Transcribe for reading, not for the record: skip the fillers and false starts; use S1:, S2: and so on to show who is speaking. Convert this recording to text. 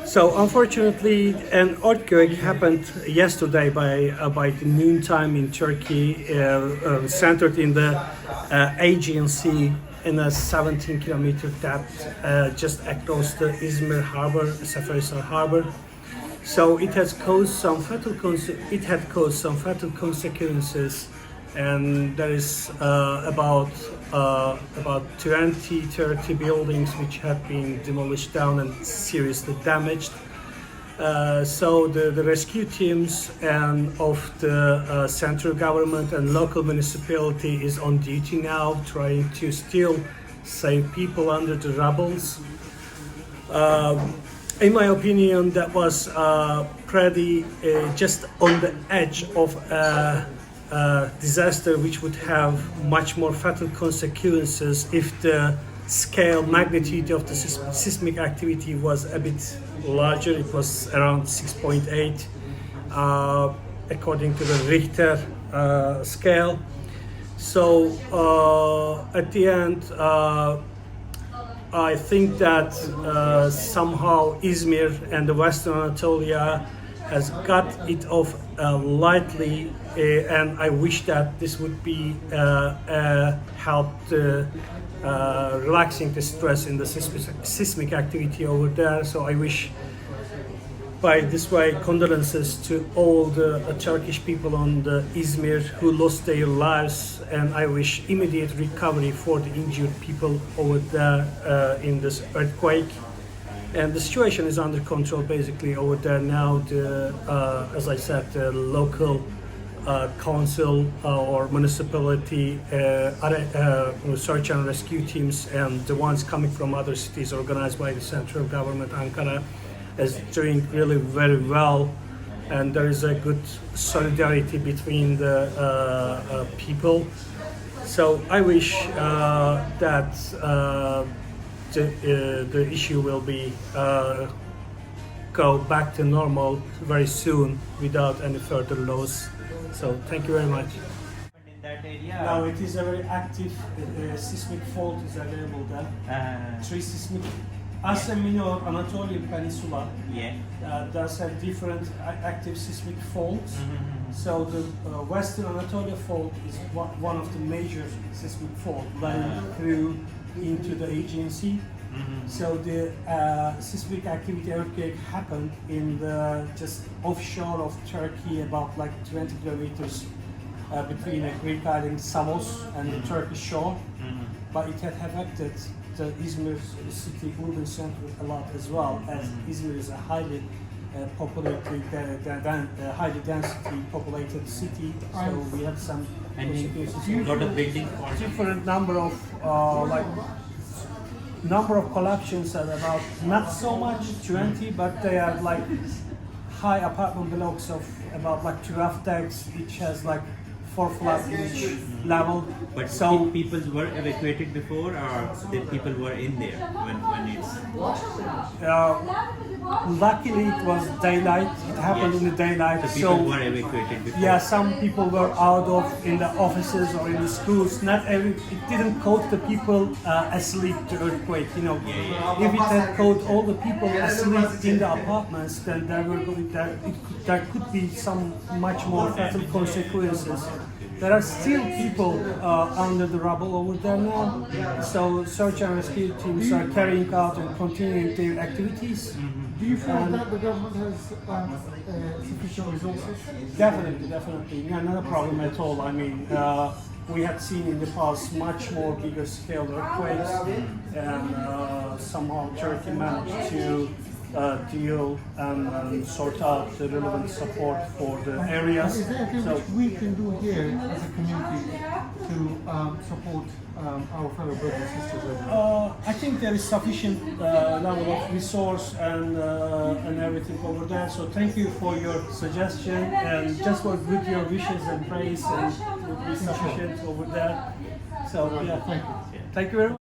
S1: So unfortunately, an earthquake happened yesterday by the noontime in Turkey, centered in the Aegean Sea in a 17-kilometer depth, just across the Izmir harbor, Seferihisar harbor. So it has caused some fatal consequences, and there is about 20-30 buildings which have been demolished down and seriously damaged. So the rescue teams and of the central government and local municipality is on duty now, trying to still save people under the rubbles. In my opinion, that was pretty just on the edge of a disaster which would have much more fatal consequences if the scale magnitude of the seismic activity was a bit larger. It was around 6.8 according to the Richter scale. So at the end, I think that somehow Izmir and the Western Anatolia has got it off lightly, and I wish that this would be help relaxing the stress in the seismic activity over there. So I wish, by this way, condolences to all the Turkish people on the Izmir who lost their lives, and I wish immediate recovery for the injured people over there in this earthquake. And the situation is under control basically over there now. As I said, the local council or municipality, search and rescue teams, and the ones coming from other cities organized by the central government, Ankara, is doing really very well, and there is a good solidarity between the people. So I wish that the issue will be go back to normal very soon without any further loss. So thank you very much.
S2: In that area?
S1: Now it is a very active seismic fault is available there. Three seismic. Asia Minor, Anatolian Peninsula,
S2: Yeah.
S1: does have different active seismic faults. So the Western Anatolia fault is one of the major seismic faults running through into the Aegean Sea. So the seismic activity earthquake happened in the just offshore of Turkey, about like 20 kilometers between the Greek island Samos and the Turkish shore. But it had affected the Izmir city urban center a lot as well, as Izmir is a highly populated, highly density populated city. So we have some
S2: Lot of buildings.
S1: different number of number of collapsions at about not so much 20, but they are like high apartment blocks of about like 12 decks, each has like 4 flats each level.
S2: But
S1: so
S2: people were evacuated before, or the people were in there when it's.
S1: Luckily it was daylight. It happened in the daylight.
S2: The people were evacuated before.
S1: Yeah, some people were out of in the offices or in the schools. Not every. It didn't cause the people asleep. The earthquake, you know. If it had caught all the people asleep in the apartments, then there could be some much more fatal consequences. There are still people under the rubble over there now. So search and rescue teams are carrying out and continuing their activities.
S3: Do you feel that the government has sufficient resources?
S1: Definitely. Yeah, not a problem at all. I mean, we had seen in the past much more bigger scale earthquakes, and somehow Turkey managed to deal and sort out the relevant support for the areas.
S3: Is there anything which we can do here as a community to support our fellow brothers and sisters over there?
S1: I think there is sufficient level of resource and everything over there. So thank you for your suggestion, and just work with your wishes and praise, and would be sufficient over there. So yeah, thank you very much.